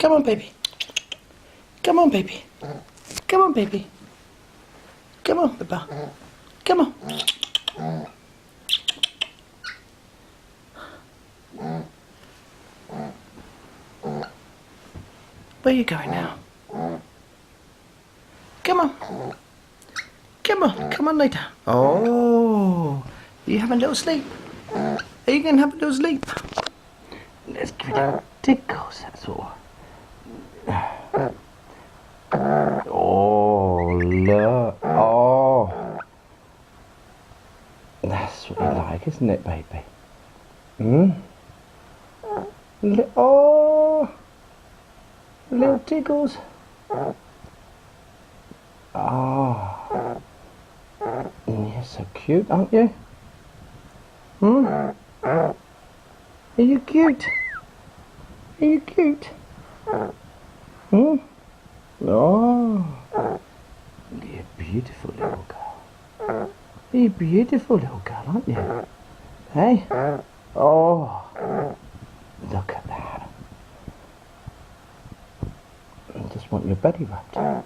Come on, baby. Come on, baby. Come on, baby. Come on, Papa. Come on. Where are you going now? Come on. Come on. Come on, lay down. Oh, are you having a little sleep? Are you going to have a little sleep? Let's give it a tickles, that's all. Oh, look. Oh. That's what you like, isn't it, baby? Oh. Little tickles. Oh. You're so cute, aren't you? Are you cute? Are you cute? Oh. You're a beautiful little girl. You're a beautiful little girl, aren't you? Hey? Oh. Look at that. I just want your belly rubbed.